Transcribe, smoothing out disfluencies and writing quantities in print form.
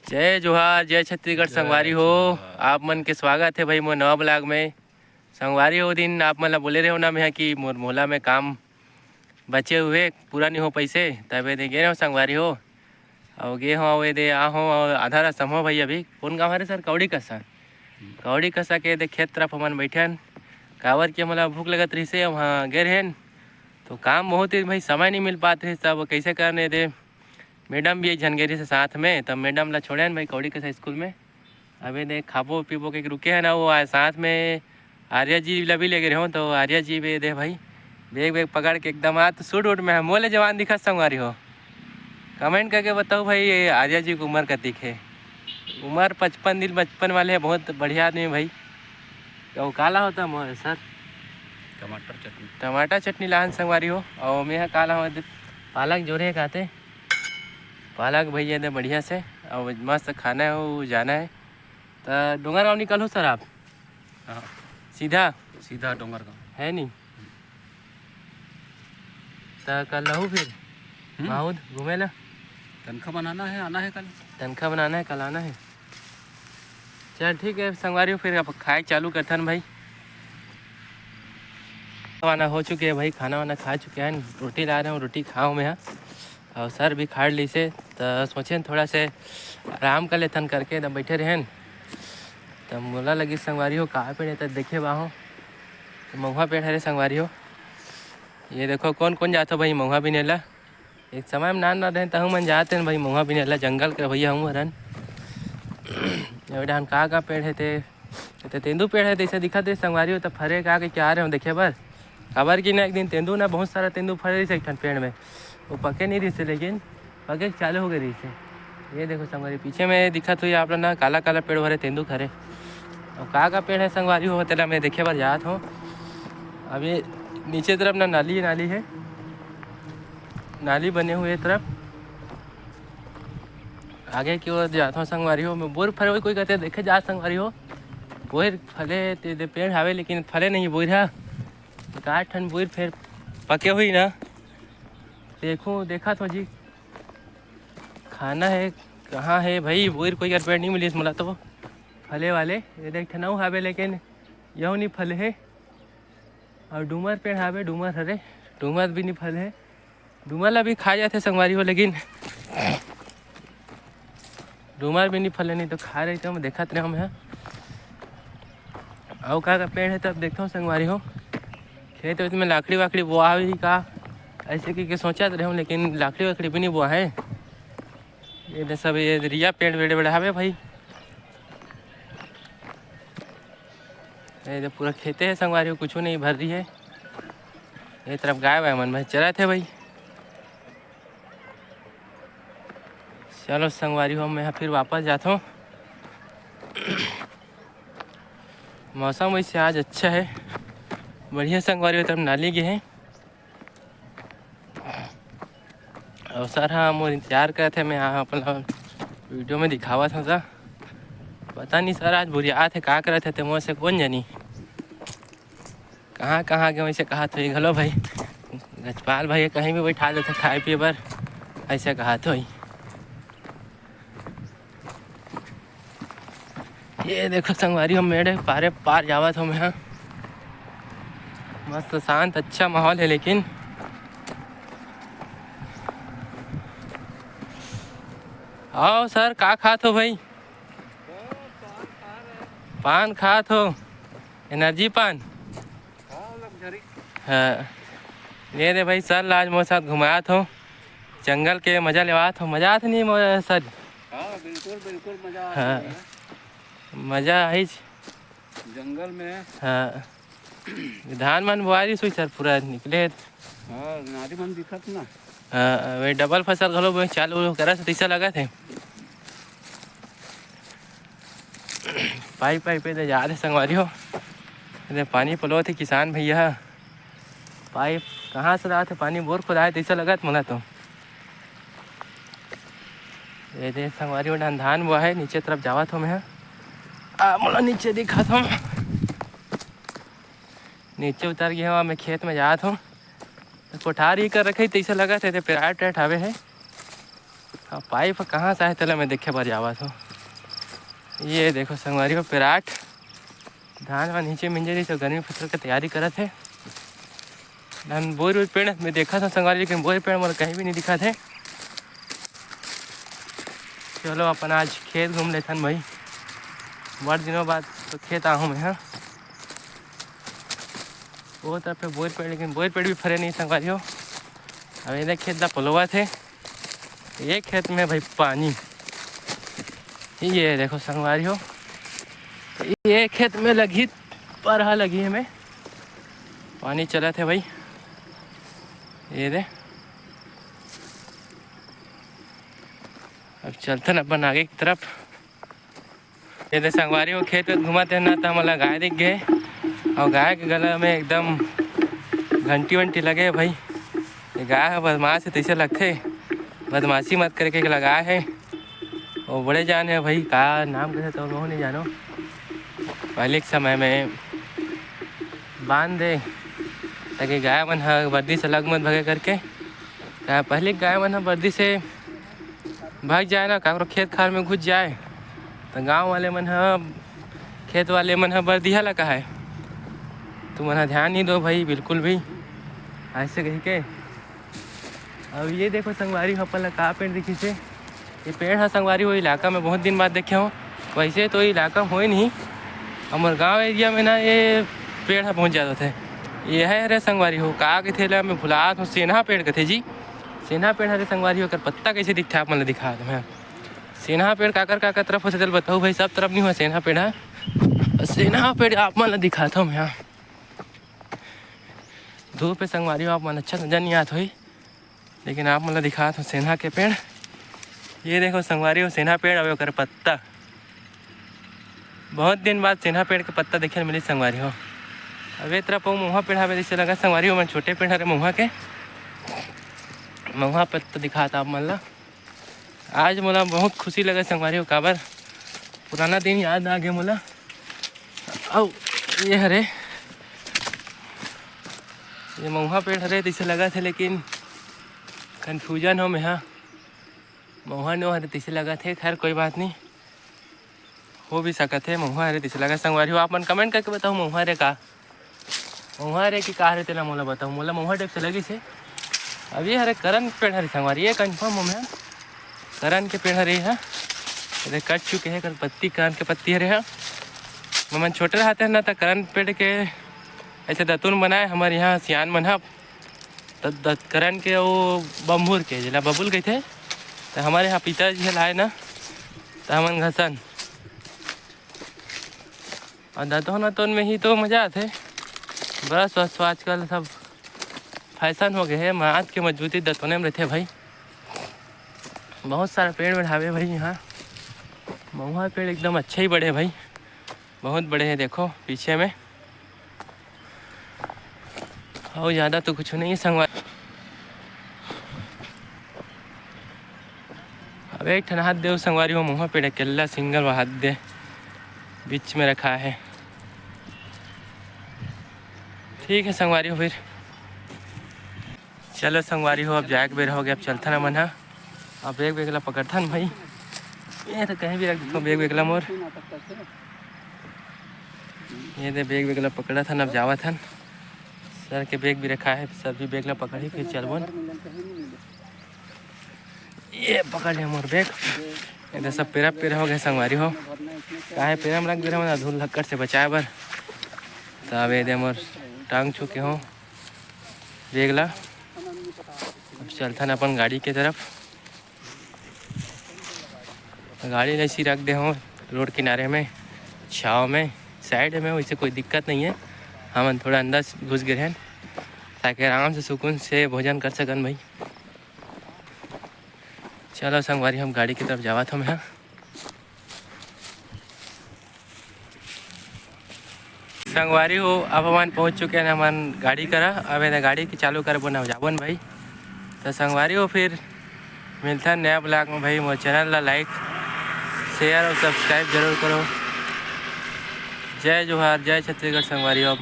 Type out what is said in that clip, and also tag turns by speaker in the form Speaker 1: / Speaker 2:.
Speaker 1: जय जोहार, जय छत्तीसगढ़ संगवारी हो। आप मन के स्वागत है भाई मोर नवा ब्लॉग में। संगवारी हो दिन आप मन ला बोले रहे हो ना मैं कि मोर मोला में काम बचे हुए पूरा नहीं हो पैसे, तबे दे गे रहे हो संगवारी हो। और गे हो वे दे आ हो आधा रसम हो भाई। अभी कौन गाँव हरे सर? कौड़ी कसा के दे खेत तरफ हमन बैठन कावर के मोला भूख लगत रही से वहाँ गे रहेन। तो काम बहुत ही भाई, समय नहीं मिल पाते सब कैसे करने दे। मैडम भी एक झनगेरी से साथ में, तब मैडम ला छोड़े भाई कौड़ी कैसा स्कूल में। अभी देख खाबो पीबो के रुके हैं ना वो साथ में आर्या जी ला भी ले गए हो। तो आर्या जी भी दे भाई बैग बैग पकड़ के एकदम आ तो सूट वूट में हम मोले जवान दिखा संगवारी हो। कमेंट करके बताओ भाई आर्या जी की उम्र कतिक है? उम्र 55 वाले है, बहुत बढ़िया आदमी भाई। तो काला होता सर टमाटर चटनी लान संगवारी हो। और मैं काला हो पालक जोरे खाते पालक भैया दे बढ़िया से और मस्त खाना है वो जाना है। तो डोंगर गाँव निकल हो सर आप?
Speaker 2: हाँ,
Speaker 1: सीधा
Speaker 2: डोंगर गाँव
Speaker 1: है नहीं। तो कल रहूँ फिर माहौद घूमे ला।
Speaker 2: तनख्वाह बनाना है, आना है कल।
Speaker 1: तनख्वाह बनाना है, कल आना है। चल ठीक है संगवारी हो, फिर आप खाए चालू करथन भाई। खाना हो चुके हैं भाई, खाना वाना खा चुके हैं। रोटी ला रहे हूँ, रोटी खाऊँ मैं। और सर भी खाड़ ली से तो सोचे थोड़ा से आराम कर लेथन करके तब बैठे रहें। तब मोला लगी संगवारी हो कहाँ पेड़ है तब देखे बाहो तो महुआ पेड़ हरे संगवारी हो। ये देखो कौन कौन जाते भाई महुआ भी नेला। एक समय में ना रहे तहूँ मन जाते हैं भाई महुआ भी नेला, जंगल के भैया हूँ हरन। डान कहाँ पेड़ है ते तेंदू पेड़ है जैसे दिखा दे संगवारी हो। तब फरे कहा के क्या रहे हो देखे बर खबर की ना एक दिन तेंदू ना बहुत सारा तेंदू फरे रही से पेड़ में। वो पके नहीं रही से लेकिन पके चालू हो गई रही से। ये देखो संगवारी पीछे में दिखत हुई आप लोग ना काला काला पेड़ भरे तेंदू खरे। और का पेड़ है संगवारी हो तेला मैं देखे बार जात हूँ। अभी नीचे तरफ ना नाली है, नाली बने हुए तरफ आगे की ओर जाता हूँ संगवारी हो। मैं बोर फरे हुई कोई कहते देखे जा संगवारी हो बोर फले ते पेड़ हावे लेकिन फले नहीं बोर है। काट ठन बोर फिर पके हुई ना देखा तो जी खाना है कहाँ है भाई। बोर कोई यार पेड़ नहीं मिली मला तो फले वाले ये देख ठनाऊ हावे लेकिन यह नहीं फल है। और डूमर पेड़ हावे, डूमर हरे डूमर भी नहीं फल है। डूमर ला भी खा जाते संगवारी हो लेकिन डूमर भी नहीं फल नहीं तो खा रही तो मैं देखा रहे हम यहाँ। और का पेड़ है तब देखता हूँ संगवारी हो। खेत वेत में लाकड़ी वाकड़ी बोआ हुई का ऐसे कि सोचा रहे हूँ लेकिन लाकड़ी वाकड़ी भी नहीं बोआ है। ये सब ये रिया पेड़ वेड़ बड़े हावे भाई। ये पूरा खेते है संगवारी हो, कुछ नहीं भर रही है। ये तरफ गाय वाय मन में चरा थे भाई। चलो संगवारी हो मैं फिर वापस जाता हूँ। मौसम वैसे आज अच्छा है, बढ़िया संगवारी हो। तरफ नाली गए हैं और सर हाँ मोर इंतजार करे थे। मैं यहाँ अपना वीडियो में दिखावा था सर। पता नहीं सर आज बुरिया थे का करे थे मोर से कौन जानी कहाँ गए वैसे कहा तो घलो भाई गजपाल भाई कहीं भी बैठा देते खाए पिए बर ऐसे कहा तो ही। ये देखो संगवारी हम मेरे पार जावा था मैं। मस्त शांत अच्छा माहौल है लेकिन आओ सर का खात हो भाई? पान खात हो? एनर्जी पान? हाँ ये दे भाई सर आज मोर साथ घुमात हो, जंगल के मजा लेवात हो। मजा आत नहीं मोर सर?
Speaker 2: हाँ बिल्कुल मजा।
Speaker 1: हाँ मजा आई
Speaker 2: जंगल में।
Speaker 1: हाँ धान मन बुआरी सुई सर पूरा निकले।
Speaker 2: हाँ नारी मन दिखत ना।
Speaker 1: हाँ वे डबल फसल घलो चालू करा से तैसा लगा थे। पाइप पे याद है संगवारी हो पानी पलो थे किसान भैया। पाइप कहाँ से रहा थे पानी बोर खुदाए तैसा लगा था मला तो। ये दे संगवारी हो धान बुआ है नीचे तरफ जावा था मैं। मोला नीचे दिखा था नीचे उतर गया मैं खेत में जात हूँ। कोठार ही कर रखे तैसा लगा थे पेराट हावे है। हाँ पाइप कहाँ से आए तला मैं देखे बार जावा तो। ये देखो संगवारी हो पिराट धान व नीचे मिंजे रही, सब गर्मी फसल की तैयारी करत है। धान बोर पेड़ में देखा था संगवारी, लेकिन बोर पेड़ मोला कहीं भी नहीं दिखा थे। चलो अपन आज खेत घूम लेते हैं भाई, बड़े दिनों बाद तो खेत आहूँ मैं। हाँ वो तरफ पे बोर पेड़, लेकिन बोर पेड़ भी फरे नहीं संगवारी हो। अब इधर खेत ला पलोवा थे, ये खेत में भाई पानी, ये देखो संगवारी हो, ये खेत में लगी परहा लगी है में पानी चला थे भाई। ये दे अब चलते ना अपन आगे की तरफ। ये दे संगवारी हो खेत में घुमाते हैं ना, तो हमारा गाय दिख गए और गाय के गला में एकदम घंटी वंटी लगे भाई। ये गाय है बदमाश है, तैसे लगते बदमाशी मत करके लगाए है। और बड़े जान है भाई, का नाम कैसे तो वो नहीं जानो। पहले के समय में बांध दे ताकि गाय मन ह वर्दी से लग मत भगे करके। क्या पहले गाय मन ह वर्दी से भाग जाए ना, काकरो खेत खार में घुस जाए तो गांव वाले मन ह खेत वाले मन ह वर्दिया लगा है। तुम मन ध्यान नहीं दो भाई बिल्कुल भी, ऐसे कही के। अब ये देखो संगवारी हो अपन का पेड़ दिखी से, ये पेड़ है संगवारी हो इलाका में बहुत दिन बाद देखे हो। वैसे तो इलाका हो नहीं, हमारे गांव एरिया में ना ये पेड़ है बहुत ज़्यादा थे। ये है अरे संगवारी हो का के थे मैं भुला हूँ, सेना पेड़ के थे जी। सेना पेड़ हरे संगवारी हो कर पत्ता कैसे दिखता है आप मतलब दिखा दो। मैं सेना पेड़ काकर तरफ हो चल बताओ भाई, सब तरफ नहीं हुआ सेना पेड़ है। सेना पेड़ आप मतलब दिखाता हूँ मैं यहाँ धूप पे संगवारी हो, आप मन अच्छा नजर नहीं आता हुई, लेकिन आप मतलब दिखाता हूँ सेना के पेड़। ये देखो संगवारी हो सेना पेड़ और कर पत्ता, बहुत दिन बाद सेना पेड़ के पत्ता देखे मिली संगवारी हो। अब एक तरफ महुआ पेड़ हवे जैसे लगा संगवारी हो, मैं छोटे पेड़ हरे महुआ के, महुआ पत्ता दिखाता आप मन ला। आज मोला बहुत खुशी लगा संगवारी हो, काबर पुराना दिन याद आ गया मोला। और ये हरे ये महुआ पेड़ हरे जैसे लगा थे, लेकिन कन्फ्यूजन हो में। हाँ महुआ नो हरे जैसे लगा थे, खैर कोई बात नहीं, हो भी सकत है महुआ हरे जैसे लगा संगवारी हो। आप मन कमेंट करके बताओ महुआ रे का, महुआ रे की का हरे तेला मोला बताओ। मोला महुआ टाइप से लगी से। अब ये हरे करन पेड़ हरे संगवारी, ये कन्फर्म हो मैं करन के पेड़ हरे है, इधर कट चुके हैं पत्ती, करन के पत्ती हरे है। मन छोटे रहते हैं ना तो करन पेड़ के ऐसे दतुन बनाए हमारे यहाँ सियान मन है, करन के वो बम्बूर के जिला बबुल गए थे, तो हमारे यहाँ पिताजी लाए ना तो हमन घसन और दतोन में ही तो मज़ा आते। बड़ा स्वस्थ आजकल सब फैशन हो गए है, हाथ के मजबूती दतोने में रहते भाई। बहुत सारा पेड़ बढ़ावे भाई यहाँ, महुआ पेड़ एकदम अच्छे ही बड़े भाई, बहुत बड़े हैं देखो पीछे में। और ज़्यादा तो कुछ नहीं है संगवारी। अब एक ठन हाथ दे संगवारी हो, महुआ पेड़ अकेला सिंगल व हाथ दे बीच में रखा है। ठीक है संगवारी हो, फिर चलो संगवारी हो, अब जाए के बेर हो गया, अब चलता ना मन है। अब बेग बेगला पकड़ता न भाई, ये तो कहीं भी रख देता बेग बेगला मोर। ये दे बेग बेगला पकड़ा था, अब जावा था सर के बेग भी रखा है, सर भी बेगला पकड़ी फिर चल बोल। ये पकड़ लिया मोर बेग, इधर सब पेरा हो गए संगवारी हो, काहे पेरा में रख दे रहा धूल लक्कड़ से बचाए बर। तब ये दे मोर टांग छूके हो बेगला। अब चलता न अपन गाड़ी के तरफ, गाड़ी ऐसी रख दे हो रोड किनारे में छाँव में साइड में, वैसे कोई दिक्कत नहीं है। हम थोड़ा अंदर घुस गए हैं ताकि आराम से सुकून से भोजन कर सकन भाई। चलो संगवारी हम गाड़ी की तरफ जावा था मैं। संगवारी हो अब हम पहुंच चुके हैं हमान गाड़ी करा, अब गाड़ी की चालू कर बोना जाबन भाई। तो संगवारी हो फिर मिलता है नया ब्लॉग में भाई। मोर चैनल ला लाइक शेयर और सब्सक्राइब जरूर करो। जय जोहार, जय छत्तीसगढ़ संगवारी हो।